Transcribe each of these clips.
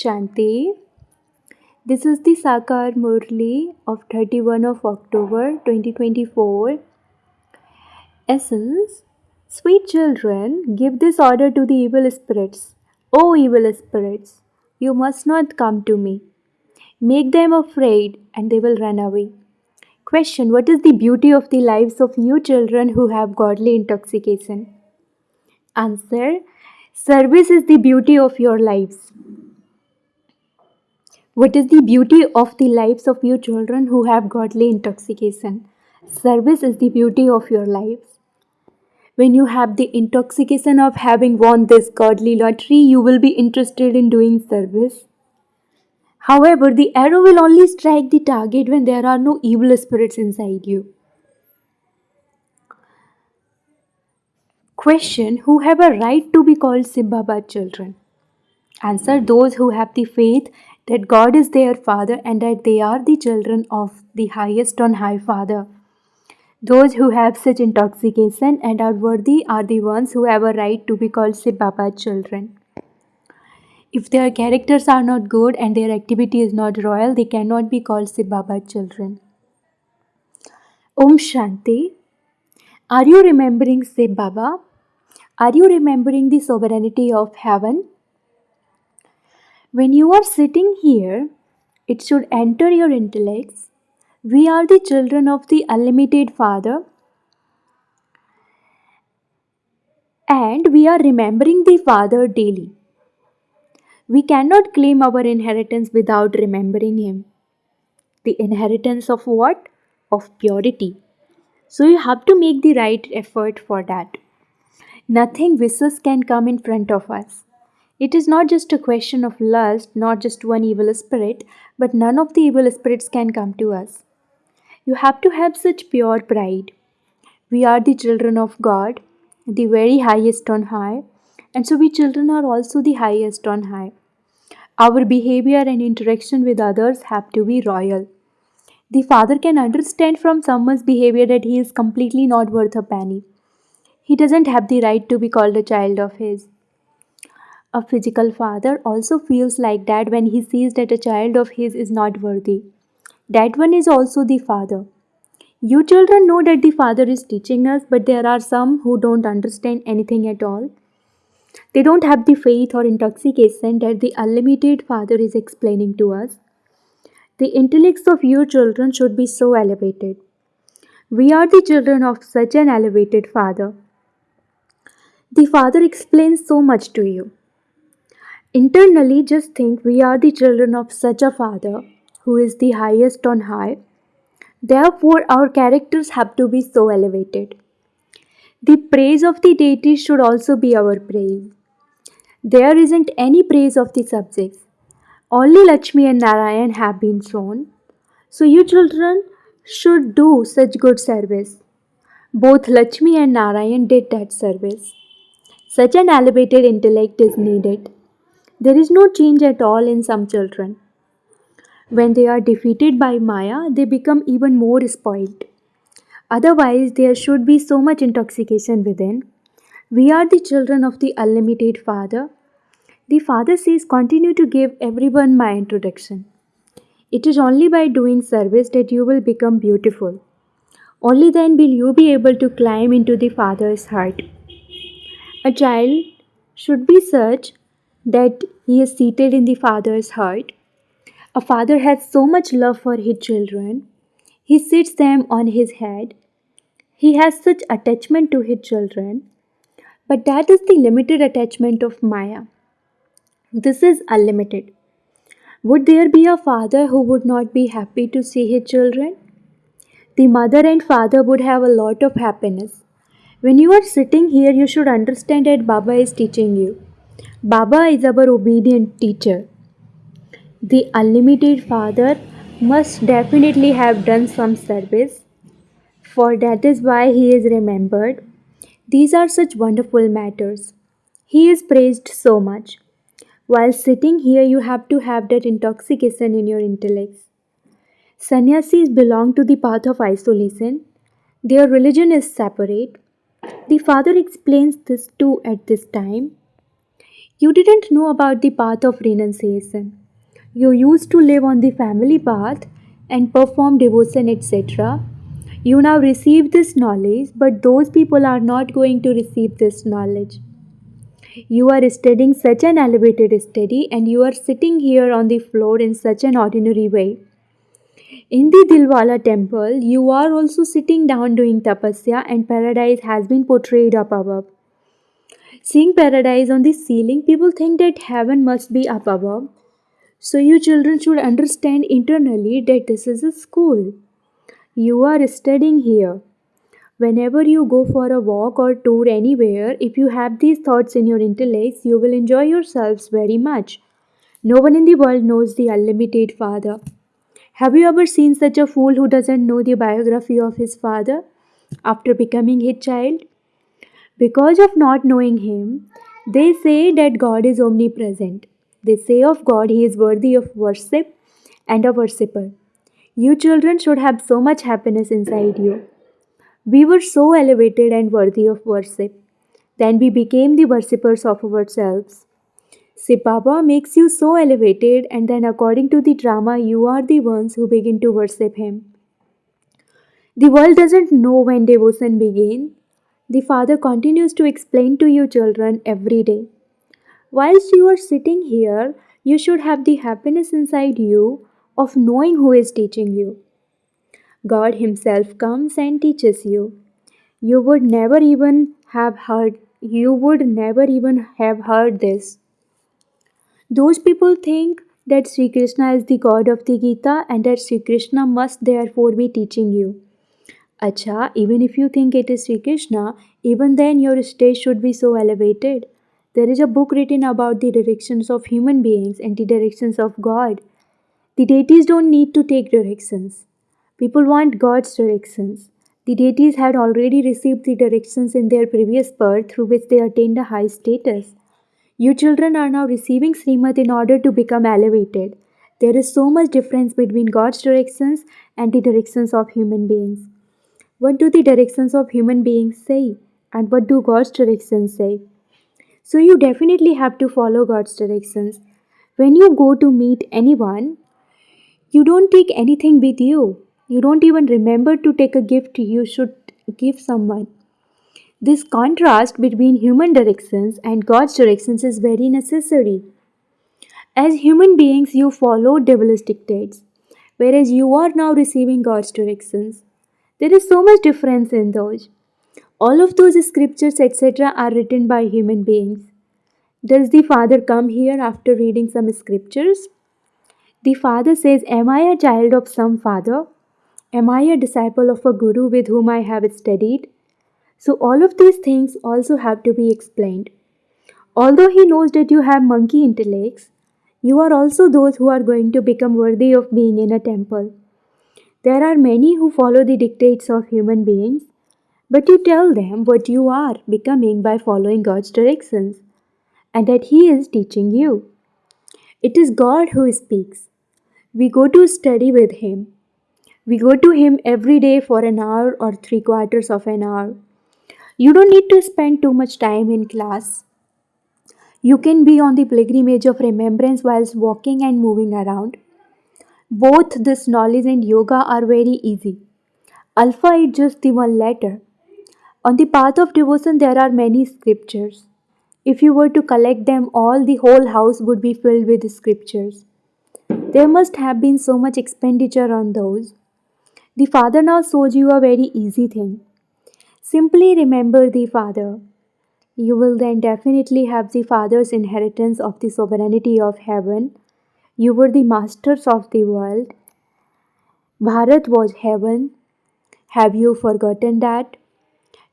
Shanti. This is the Sakar Murli of 31 of October 2024. Essence. Sweet children, give this order to the evil spirits. O evil spirits, you must not come to me. Make them afraid and they will run away. Question. What is the beauty of the lives of you children who have godly intoxication? Answer. Service is the beauty of your lives. What is the beauty of the lives of you children who have godly intoxication? Service is the beauty of your lives. When you have the intoxication of having won this godly lottery, you will be interested in doing service. However, the arrow will only strike the target when there are no evil spirits inside you. Question. Who have a right to be called Shiv Baba children? Answer. Those who have the faith that God is their Father and that they are the children of the highest on high Father. Those who have such intoxication and are worthy are the ones who have a right to be called Shiv Baba children. If their characters are not good and their activity is not royal, they cannot be called Shiv Baba children. Om Shanti. Are you remembering Shiv Baba? Are you remembering the sovereignty of heaven? When you are sitting here, it should enter your intellects. We are the children of the unlimited Father, and we are remembering the Father daily. We cannot claim our inheritance without remembering Him. The inheritance of what? Of purity. So you have to make the right effort for that. Nothing vicious can come in front of us. It is not just a question of lust, not just one evil spirit, but none of the evil spirits can come to us. You have to have such pure pride. We are the children of God, the very highest on high, and so we children are also the highest on high. Our behavior and interaction with others have to be royal. The father can understand from someone's behavior that he is completely not worth a penny. He doesn't have the right to be called a child of his. A physical father also feels like that when he sees that a child of his is not worthy. That one is also the father. You children know that the Father is teaching us, but there are some who don't understand anything at all. They don't have the faith or intoxication that the unlimited Father is explaining to us. The intellects of you children should be so elevated. We are the children of such an elevated Father. The Father explains so much to you. Internally, just think we are the children of such a Father who is the highest on high. Therefore, our characters have to be so elevated. The praise of the deity should also be our praise. There isn't any praise of the subjects. Only Lakshmi and Narayan have been shown. So you children should do such good service. Both Lakshmi and Narayan did that service. Such an elevated intellect is needed. There is no change at all in some children. When they are defeated by Maya, they become even more spoiled. Otherwise, there should be so much intoxication within. We are the children of the unlimited Father. The Father says, continue to give everyone my introduction. It is only by doing service that you will become beautiful. Only then will you be able to climb into the Father's heart. A child should be such that he is seated in the Father's heart. A father has so much love for his children. He sits them on his head. He has such attachment to his children. But that is the limited attachment of Maya. This is unlimited. Would there be a father who would not be happy to see his children? The mother and father would have a lot of happiness. When you are sitting here, you should understand that Baba is teaching you. Baba is our obedient teacher. The unlimited Father must definitely have done some service, for that is why he is remembered. These are such wonderful matters. He is praised so much. While sitting here, you have to have that intoxication in your intellects. Sannyasis belong to the path of isolation. Their religion is separate. The Father explains this too at this time. You didn't know about the path of renunciation. You used to live on the family path and perform devotion, etc. You now receive this knowledge, but those people are not going to receive this knowledge. You are studying such an elevated study, and you are sitting here on the floor in such an ordinary way. In the Dilwala temple, you are also sitting down doing tapasya, and paradise has been portrayed up above. Seeing paradise on the ceiling, people think that heaven must be up above. So, you children should understand internally that this is a school. You are studying here. Whenever you go for a walk or tour anywhere, if you have these thoughts in your intellects, you will enjoy yourselves very much. No one in the world knows the unlimited Father. Have you ever seen such a fool who doesn't know the biography of his father after becoming his child? Because of not knowing him, they say that God is omnipresent. They say of God he is worthy of worship and a worshipper. You children should have so much happiness inside you. We were so elevated and worthy of worship. Then we became the worshippers of ourselves. See, Baba makes you so elevated, and then according to the drama, you are the ones who begin to worship him. The world doesn't know when devotion begins. The Father continues to explain to you children every day. Whilst you are sitting here, you should have the happiness inside you of knowing who is teaching you. God Himself comes and teaches you. You would never even have heard this. Those people think that Sri Krishna is the God of the Gita and that Sri Krishna must therefore be teaching you. Acha, even if you think it is Sri Krishna, even then your stage should be so elevated. There is a book written about the directions of human beings and the directions of God. The deities don't need to take directions. People want God's directions. The deities had already received the directions in their previous birth through which they attained a high status. You children are now receiving Srimad in order to become elevated. There is so much difference between God's directions and the directions of human beings. What do the directions of human beings say? And what do God's directions say? So you definitely have to follow God's directions. When you go to meet anyone, you don't take anything with you. You don't even remember to take a gift you should give someone. This contrast between human directions and God's directions is very necessary. As human beings, you follow devil's dictates, whereas you are now receiving God's directions. There is so much difference in those. All of those scriptures, etc., are written by human beings. Does the Father come here after reading some scriptures? The Father says, am I a child of some Father? Am I a disciple of a Guru with whom I have studied? So, all of these things also have to be explained. Although He knows that you have monkey intellects, you are also those who are going to become worthy of being in a temple. There are many who follow the dictates of human beings, but you tell them what you are becoming by following God's directions, and that He is teaching you. It is God who speaks. We go to study with Him. We go to Him every day for an hour or 3/4 of an hour. You don't need to spend too much time in class. You can be on the pilgrimage of remembrance whilst walking and moving around. Both this knowledge and yoga are very easy. Alpha is just the one letter. On the path of devotion, there are many scriptures. If you were to collect them all, the whole house would be filled with scriptures. There must have been so much expenditure on those. The Father now shows you a very easy thing. Simply remember the Father. You will then definitely have the Father's inheritance of the sovereignty of heaven. You were the masters of the world. Bharat was heaven. Have you forgotten that?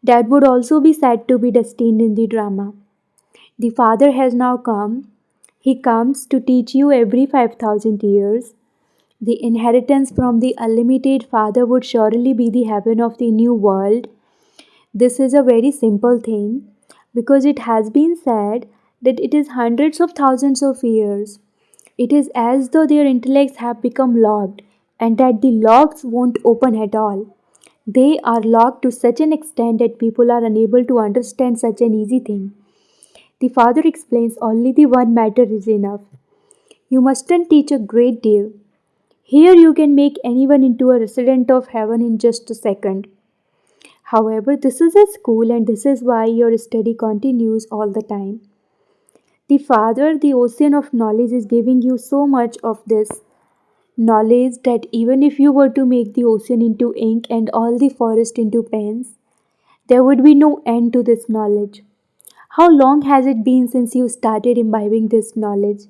That would also be said to be destined in the drama. The Father has now come. He comes to teach you every 5,000 years. The inheritance from the unlimited Father would surely be the heaven of the new world. This is a very simple thing because it has been said that it is hundreds of thousands of years. It is as though their intellects have become locked and that the locks won't open at all. They are locked to such an extent that people are unable to understand such an easy thing. The father explains only the one matter is enough. You mustn't teach a great deal. Here you can make anyone into a resident of heaven in just a second. However, this is a school and this is why your study continues all the time. The Father, the ocean of knowledge, is giving you so much of this knowledge that even if you were to make the ocean into ink and all the forest into pens, there would be no end to this knowledge. How long has it been since you started imbibing this knowledge?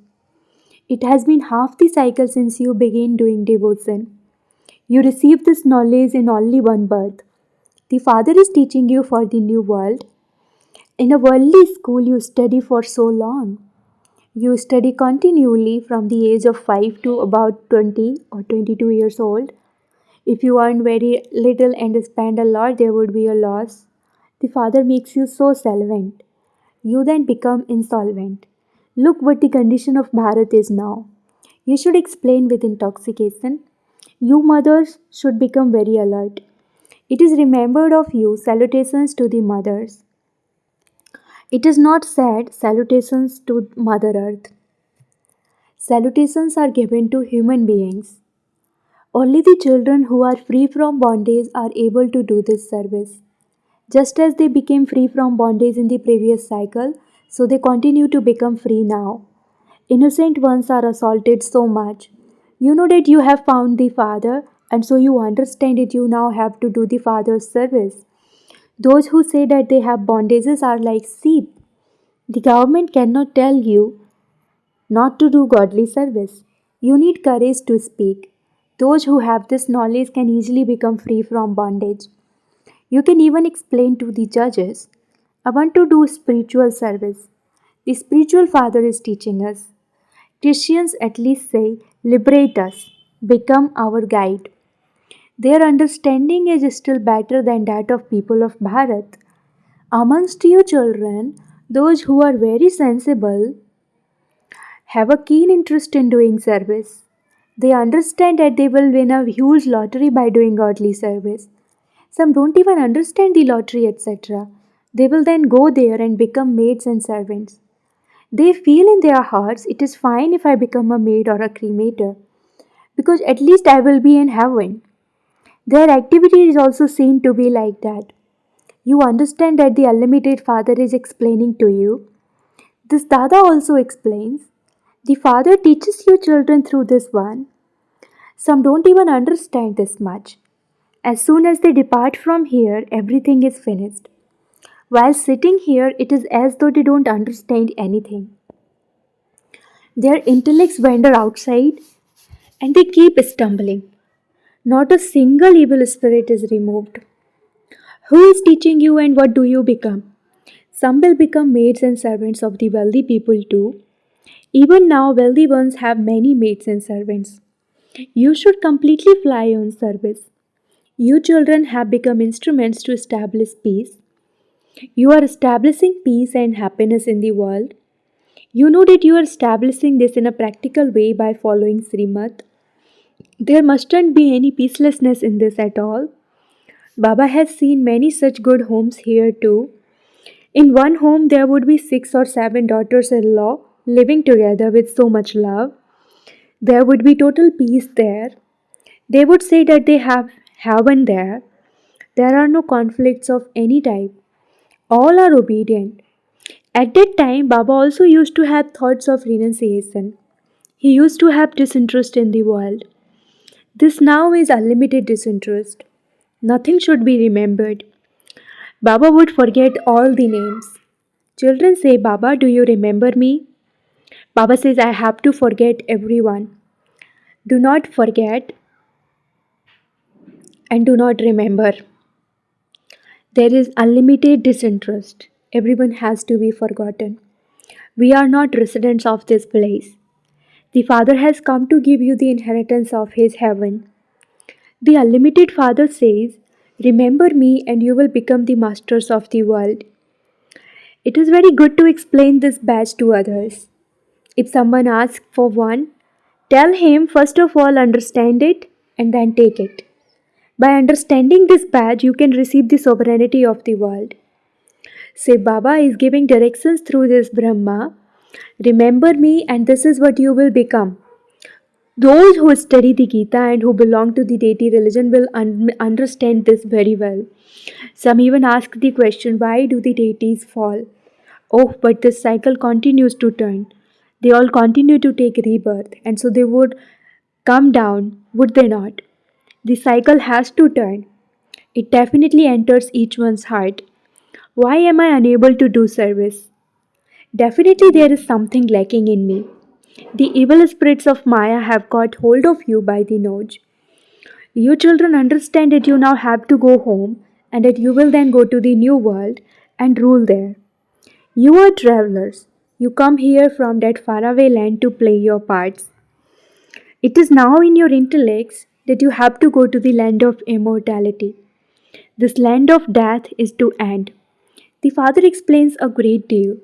It has been half the cycle since you began doing devotion. You received this knowledge in only one birth. The Father is teaching you for the new world. In a worldly school, you study for so long. You study continually from the age of 5 to about 20 or 22 years old. If you earn very little and spend a lot, there would be a loss. The Father makes you so solvent. You then become insolvent. Look what the condition of Bharat is now. You should explain with intoxication. You mothers should become very alert. It is remembered of you, salutations to the mothers. It is not said salutations to Mother Earth. Salutations are given to human beings. Only the children who are free from bondage are able to do this service. Just as they became free from bondage in the previous cycle, so they continue to become free now. Innocent ones are assaulted so much. You know that you have found the Father, and so you understand that you now have to do the Father's service. Those who say that they have bondages are like sheep. The government cannot tell you not to do godly service. You need courage to speak. Those who have this knowledge can easily become free from bondage. You can even explain to the judges, I want to do spiritual service. The spiritual father is teaching us. Christians at least say, liberate us, become our guide. Their understanding is still better than that of people of Bharat. Amongst you children, those who are very sensible have a keen interest in doing service. They understand that they will win a huge lottery by doing godly service. Some don't even understand the lottery, etc. They will then go there and become maids and servants. They feel in their hearts it is fine if I become a maid or a cremator, because at least I will be in heaven. Their activity is also seen to be like that. You understand that the unlimited Father is explaining to you. This Dada also explains. The Father teaches you children through this one. Some don't even understand this much. As soon as they depart from here, everything is finished. While sitting here, it is as though they don't understand anything. Their intellects wander outside and they keep stumbling. Not a single evil spirit is removed. Who is teaching you and what do you become? Some will become maids and servants of the wealthy people too. Even now, wealthy ones have many maids and servants. You should completely fly on service. You children have become instruments to establish peace. You are establishing peace and happiness in the world. You know that you are establishing this in a practical way by following Srimad. There mustn't be any peacelessness in this at all. Baba has seen many such good homes here too. In one home, there would be 6 or 7 daughters in law living together with so much love. There would be total peace there. They would say that they have heaven there. There are no conflicts of any type. All are obedient. At that time, Baba also used to have thoughts of renunciation. He used to have disinterest in the world. This now is unlimited disinterest. Nothing should be remembered. Baba would forget all the names. Children say, Baba, do you remember me? Baba says, I have to forget everyone. Do not forget and do not remember. There is unlimited disinterest. Everyone has to be forgotten. We are not residents of this place. The Father has come to give you the inheritance of His heaven. The unlimited Father says, remember me and you will become the masters of the world. It is very good to explain this badge to others. If someone asks for one, tell him first of all understand it and then take it. By understanding this badge, you can receive the sovereignty of the world. Say, Baba is giving directions through this Brahma. Remember me, and this is what you will become. Those who study the Gita and who belong to the deity religion will understand this very well. Some even ask the question, why do the deities fall? Oh, but this cycle continues to turn. They all continue to take rebirth, and so they would come down, would they not? The cycle has to turn. It definitely enters each one's heart. Why am I unable to do service? Definitely, there is something lacking in me. The evil spirits of Maya have got hold of you by the nose. You children understand that you now have to go home and that you will then go to the new world and rule there. You are travelers. You come here from that faraway land to play your parts. It is now in your intellects that you have to go to the land of immortality. This land of death is to end. The father explains a great deal.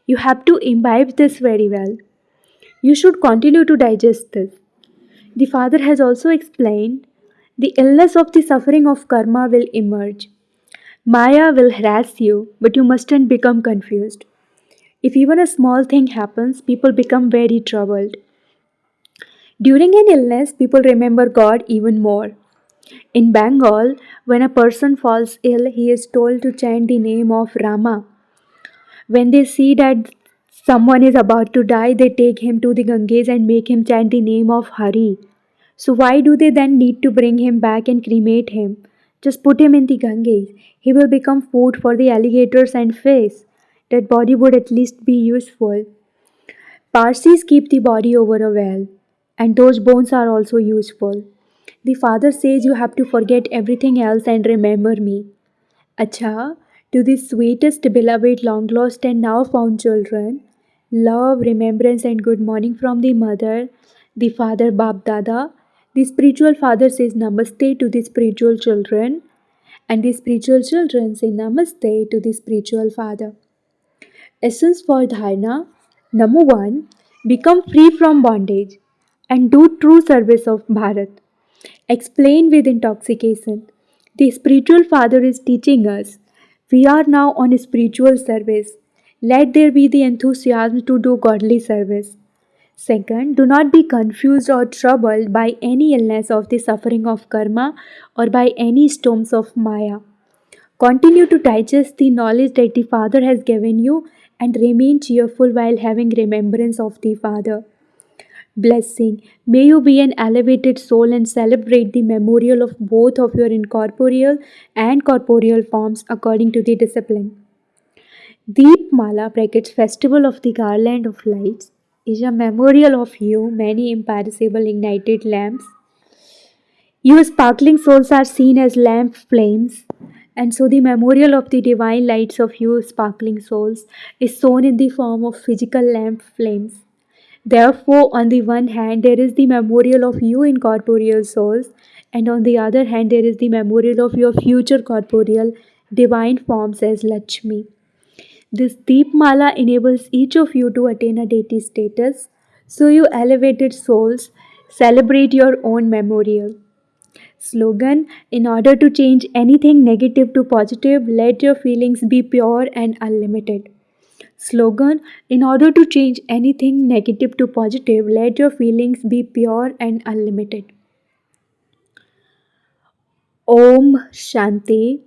You have to imbibe this very well. You should continue to digest this. The father has also explained the illness of the suffering of karma will emerge. Maya will harass you, but you mustn't become confused. If even a small thing happens, people become very troubled. During an illness, people remember God even more. In Bengal, when a person falls ill, he is told to chant the name of Rama. When they see that someone is about to die, they take him to the Ganges and make him chant the name of Hari. So, why do they then need to bring him back and cremate him? Just put him in the Ganges. He will become food for the alligators and fish. That body would at least be useful. Parsis keep the body over a well, and those bones are also useful. The father says you have to forget everything else and remember me. Acha, to the sweetest, beloved, long lost, and now found children, love, remembrance, and good morning from the mother, the father, Bab Dada. The spiritual father says Namaste to the spiritual children, and the spiritual children say Namaste to the spiritual father. Essence for Dharna. Number 1. Become free from bondage and do true service of Bharat. Explain with intoxication. The spiritual father is teaching us. We are now on spiritual service. Let there be the enthusiasm to do godly service. Second, do not be confused or troubled by any illness of the suffering of karma or by any storms of Maya. Continue to digest the knowledge that the Father has given you and remain cheerful while having remembrance of the Father. Blessing. May you be an elevated soul and celebrate the memorial of both of your incorporeal and corporeal forms according to the discipline. Deep Mala brackets Festival of the Garland of Lights is a memorial of you, many imperishable ignited lamps. Your sparkling souls are seen as lamp flames, and so the memorial of the divine lights of you, sparkling souls, is shown in the form of physical lamp flames. Therefore, on the one hand, there is the memorial of you in corporeal souls, and on the other hand, there is the memorial of your future corporeal divine forms as Lakshmi. This Deep Mala enables each of you to attain a deity status, so you elevated souls celebrate your own memorial. Slogan. In order to change anything negative to positive, let your feelings be pure and unlimited. Slogan. In order to change anything negative to positive, let your feelings be pure and unlimited. Om Shanti.